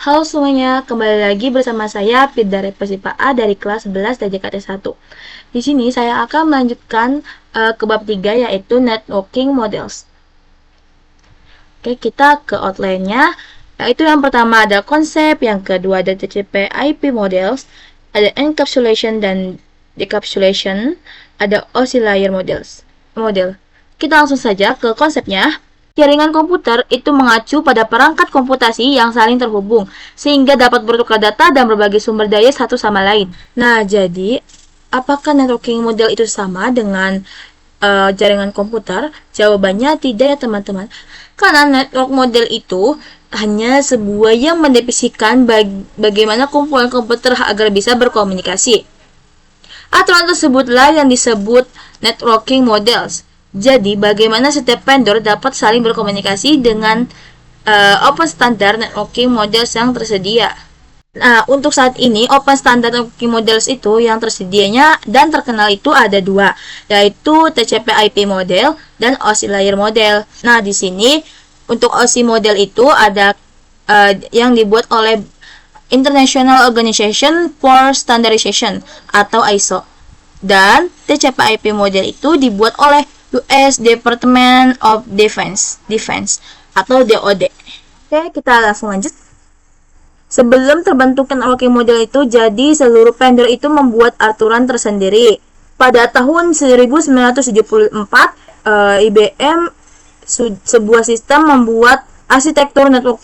Halo semuanya, kembali lagi bersama saya Firda Repesipa A dari kelas 11 DJKT 1. Di sini saya akan melanjutkan ke bab 3 yaitu Networking Models. Oke, kita ke outline-nya. Yaitu yang pertama ada konsep, yang kedua ada TCP/IP models, ada encapsulation dan decapsulation, ada oscillator model. Kita langsung saja ke konsepnya. Jaringan komputer itu mengacu pada perangkat komputasi yang saling terhubung, sehingga dapat bertukar data dan berbagi sumber daya satu sama lain. Nah, jadi, apakah networking model itu sama dengan jaringan komputer? Jawabannya tidak ya teman-teman. Karena network model itu hanya sebuah yang mendefinisikan bagaimana kumpulan komputer agar bisa berkomunikasi. Aturan tersebutlah yang disebut networking models. Jadi, bagaimana setiap vendor dapat saling berkomunikasi dengan open standard networking models yang tersedia. Nah, untuk saat ini, open standard networking models itu yang tersedianya dan terkenal itu ada dua, yaitu TCP/IP model dan oscillator model. Nah, di sini, untuk OSI model itu ada yang dibuat oleh International Organization for Standardization atau ISO. Dan TCP/IP model itu dibuat oleh US Department of Defense atau DoD. Oke, kita langsung lanjut. Sebelum terbentuknya networking model itu, jadi seluruh vendor itu membuat aturan tersendiri. Pada tahun 1974, IBM sebuah sistem membuat arsitektur network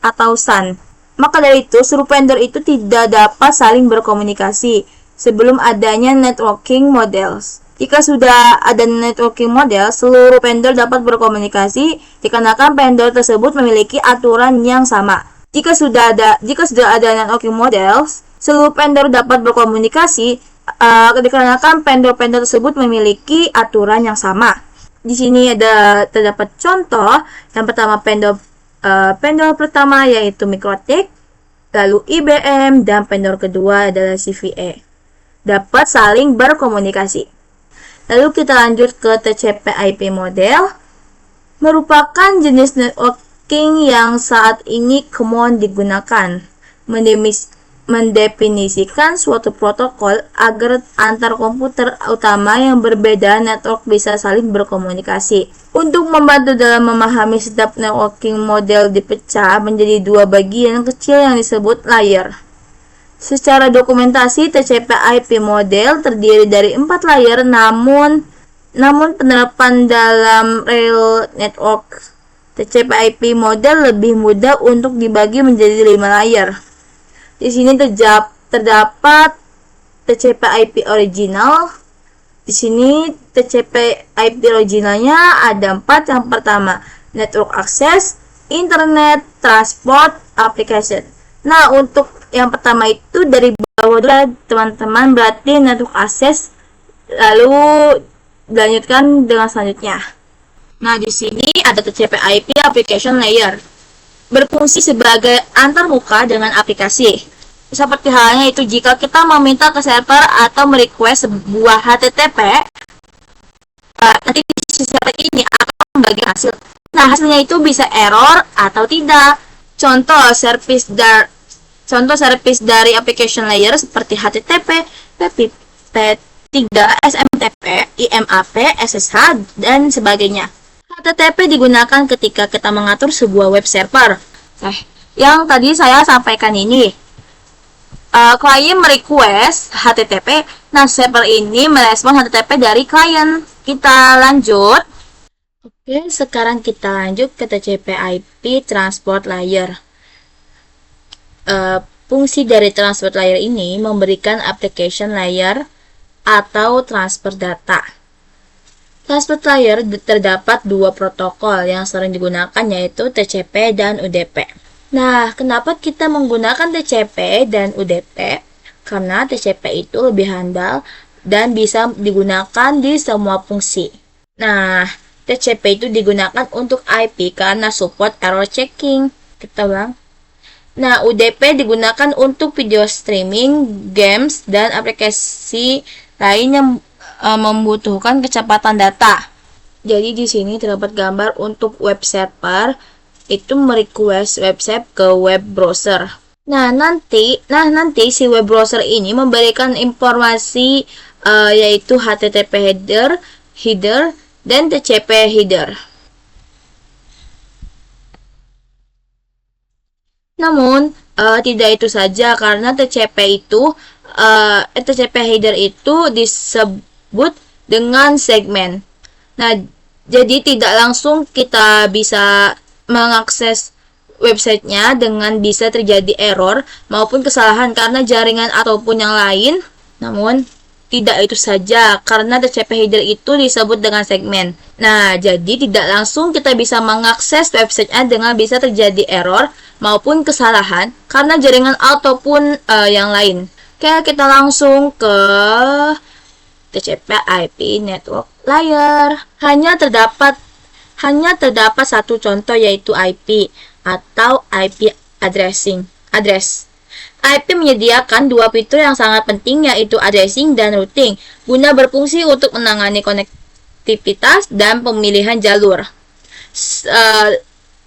atau SAN. Maka dari itu, seluruh vendor itu tidak dapat saling berkomunikasi sebelum adanya networking models. Jika sudah ada networking model, seluruh vendor dapat berkomunikasi dikarenakan vendor tersebut memiliki aturan yang sama. Jika sudah ada networking models, seluruh vendor dapat berkomunikasi dikarenakan vendor tersebut memiliki aturan yang sama. Di sini terdapat contoh. Yang pertama vendor pertama yaitu MikroTik, lalu IBM, dan vendor kedua adalah CVE. Dapat saling berkomunikasi. Lalu kita lanjut ke TCP/IP model, merupakan jenis networking yang saat ini common digunakan, mendefinisikan suatu protokol agar antar komputer utama yang berbeda network bisa saling berkomunikasi. Untuk membantu dalam memahami setiap networking model dipecah menjadi dua bagian kecil yang disebut layer. Secara dokumentasi, TCP/IP model terdiri dari 4 layer, namun penerapan dalam real network TCP/IP model lebih mudah untuk dibagi menjadi 5 layer. Di sini terdapat TCP/IP original. Di sini TCP/IP originalnya ada 4. Yang pertama, network access, internet, transport, application. Nah, untuk yang pertama itu dari bawah dulu teman-teman, berarti network access, lalu dilanjutkan dengan selanjutnya. Nah, di sini ada TCP/IP application layer, berfungsi sebagai antarmuka dengan aplikasi. Seperti halnya itu jika kita meminta ke server atau merequest sebuah HTTP, nanti server ini akan membagi hasil. Nah, hasilnya itu bisa error atau tidak. Contoh service dari application layer seperti HTTP, PP3, SMTP, IMAP, SSH, dan sebagainya. HTTP digunakan ketika kita mengatur sebuah web server. Yang tadi saya sampaikan ini, klien merequest HTTP, nah server ini merespon HTTP dari klien. Kita lanjut. Oke, sekarang kita lanjut ke TCP/IP transport layer. Fungsi dari transport layer ini memberikan application layer atau transfer data. Transport layer terdapat dua protokol yang sering digunakan, yaitu TCP dan UDP. Nah, kenapa kita menggunakan TCP dan UDP? Karena TCP itu lebih handal dan bisa digunakan di semua fungsi. Nah, TCP itu digunakan untuk IP karena support error checking. Kita ulang. Nah, UDP digunakan untuk video streaming, games, dan aplikasi lain yang membutuhkan kecepatan data. Jadi di sini terdapat gambar untuk web server itu merequest website ke web browser. Nah, nanti si web browser ini memberikan informasi yaitu HTTP header, dan TCP header. Namun, tidak itu saja karena TCP header itu disebut dengan segmen. Nah, jadi tidak langsung kita bisa mengakses websitenya dengan bisa terjadi error maupun kesalahan karena jaringan ataupun yang lain. Namun, tidak itu saja karena TCP header itu disebut dengan segmen. Nah, jadi tidak langsung kita bisa mengakses websitenya dengan bisa terjadi error maupun kesalahan karena jaringan ataupun yang lain. Oke, kita langsung ke TCP/IP network layer. Hanya terdapat satu contoh yaitu IP atau IP address. IP menyediakan dua fitur yang sangat penting yaitu addressing dan routing guna berfungsi untuk menangani konektivitas dan pemilihan jalur.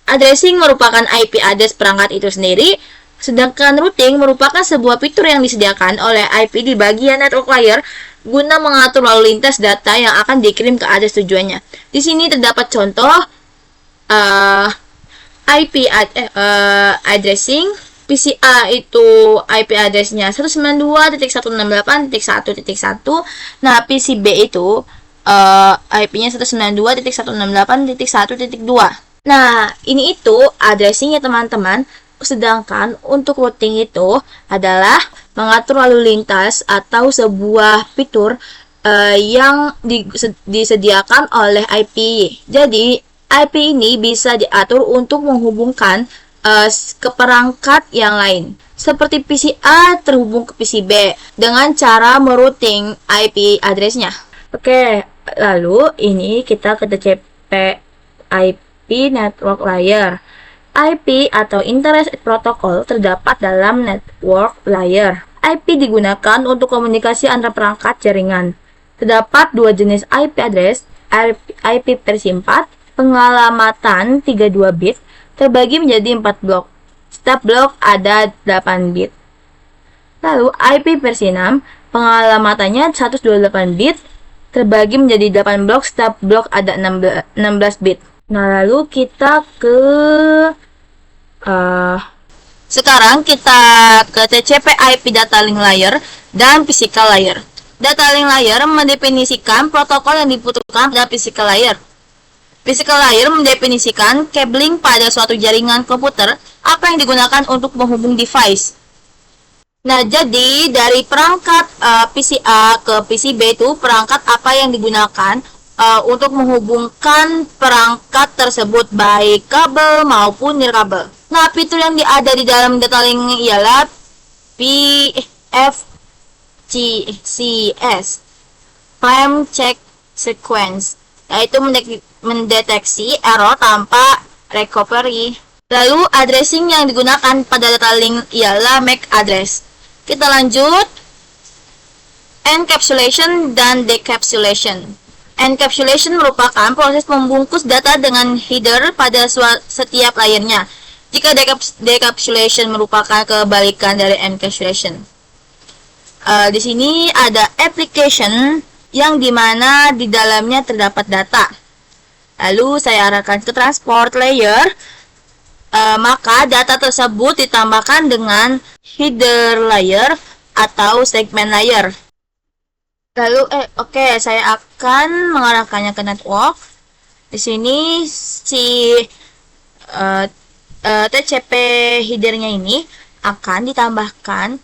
Addressing merupakan IP address perangkat itu sendiri, sedangkan routing merupakan sebuah fitur yang disediakan oleh IP di bagian network layer guna mengatur lalu lintas data yang akan dikirim ke address tujuannya. Di sini terdapat contoh IP addressing. PCA itu IP address-nya 192.168.1.1. Nah, PCB itu IP-nya 192.168.1.2. Nah, ini itu addressing-nya teman-teman. Sedangkan untuk routing itu adalah mengatur lalu lintas atau sebuah fitur yang disediakan oleh IP. Jadi, IP ini bisa diatur untuk menghubungkan ke perangkat yang lain. Seperti PCA terhubung ke PCB dengan cara merouting IP address-nya. Oke, lalu ini kita ke TCP IP network layer. IP atau Internet Protocol terdapat dalam network layer. IP digunakan untuk komunikasi antar perangkat jaringan. Terdapat dua jenis IP address, IP versi 4, pengalamatan 32 bit, terbagi menjadi 4 blok. Setiap blok ada 8 bit. Lalu IP versi 6, pengalamatannya 128 bit, terbagi menjadi 8 blok, setiap blok ada 16 bit. Nah, lalu kita ke sekarang kita ke TCP IP data link layer dan physical layer. Data link layer mendefinisikan protokol yang dibutuhkan pada physical layer. Physical layer mendefinisikan cabling pada suatu jaringan komputer apa yang digunakan untuk menghubung device. Nah, jadi dari perangkat PCA ke PCB itu perangkat apa yang digunakan untuk menghubungkan perangkat tersebut baik kabel maupun nirkabel. Nah, fitur yang ada di dalam data link ialah PFCS, Frame Check Sequence, yaitu mendeteksi error tanpa recovery. Lalu addressing yang digunakan pada data link ialah MAC address. Kita lanjut, encapsulation dan decapsulation. Encapsulation merupakan proses membungkus data dengan header pada setiap layernya. Jika decapsulation merupakan kebalikan dari encapsulation. Di sini ada application yang dimana di dalamnya terdapat data. Lalu saya arahkan ke transport layer, maka data tersebut ditambahkan dengan header layer atau segment layer. Lalu saya akan mengarahkannya ke network. Di sini si TCP headernya ini akan ditambahkan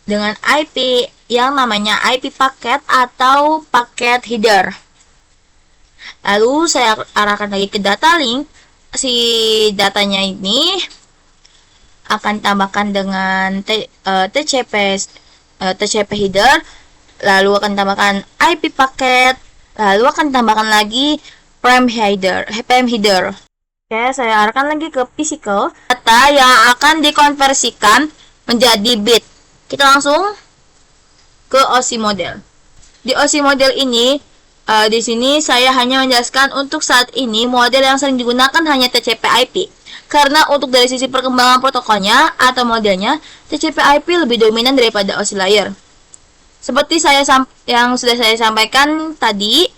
dengan IP yang namanya IP paket atau paket header. Lalu saya arahkan lagi ke data link. Si datanya ini akan ditambahkan dengan TCP header, lalu akan ditambahkan IP paket, lalu akan ditambahkan lagi frame header. Oke, saya arahkan lagi ke physical, data yang akan dikonversikan menjadi bit. Kita langsung ke OSI model. Di OSI model ini, di sini saya hanya menjelaskan untuk saat ini model yang sering digunakan hanya TCP/IP. Karena untuk dari sisi perkembangan protokolnya atau modelnya, TCP/IP lebih dominan daripada OSI layer. Seperti yang sudah saya sampaikan tadi,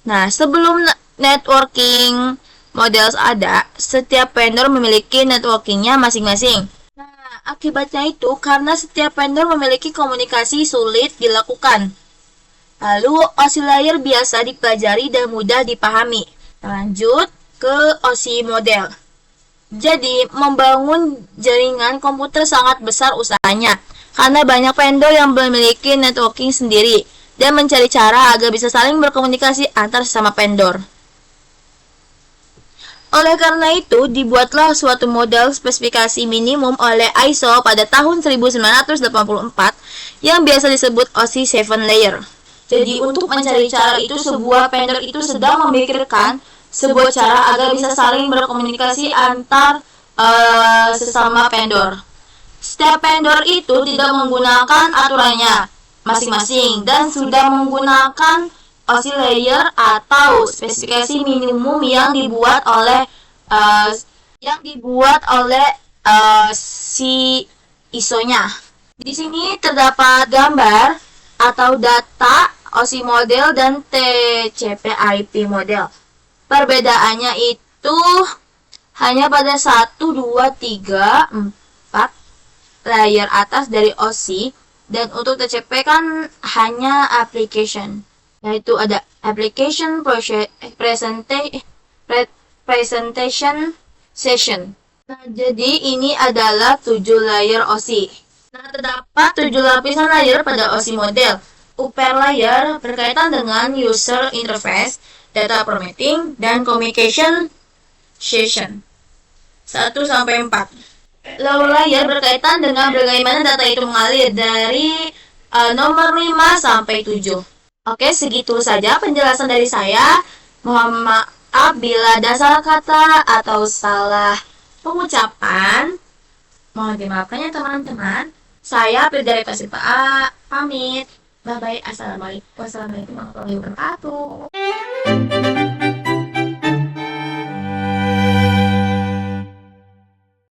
nah sebelum networking models ada, setiap vendor memiliki networkingnya masing-masing. Nah, akibatnya itu karena setiap vendor memiliki komunikasi sulit dilakukan. Lalu, OSI layer biasa dipelajari dan mudah dipahami. Lanjut ke OSI model. Jadi, membangun jaringan komputer sangat besar usahanya, karena banyak vendor yang memiliki networking sendiri, dan mencari cara agar bisa saling berkomunikasi antar sesama vendor. Oleh karena itu, dibuatlah suatu model spesifikasi minimum oleh ISO pada tahun 1984 yang biasa disebut OSI 7 layer. Jadi, untuk mencari cara itu, sebuah vendor itu sedang memikirkan sebuah cara agar bisa saling berkomunikasi antar sesama vendor. Setiap vendor itu tidak menggunakan aturannya masing-masing dan sudah menggunakan OSI layer atau spesifikasi minimum yang dibuat oleh si ISO-nya. Di sini terdapat gambar atau data OSI model dan TCP/IP model. Perbedaannya itu hanya pada 1, 2, 3, 4 layer atas dari OSI, dan untuk TCP kan hanya application, yaitu ada application presentation session. Nah, jadi ini adalah 7 layer OSI. Nah, terdapat 7 lapisan layer pada OSI model. Upper layer berkaitan dengan user interface, data formatting, dan communication session 1-4. Lower layer berkaitan dengan bagaimana data itu mengalir dari nomor 5 sampai 7. Oke, segitu saja penjelasan dari saya. Mohon maaf bila ada salah kata atau salah pengucapan. Mohon dimaafkan ya teman-teman. Saya dari Persib A pamit. Bye-bye. Assalamualaikum warahmatullahi wabarakatuh.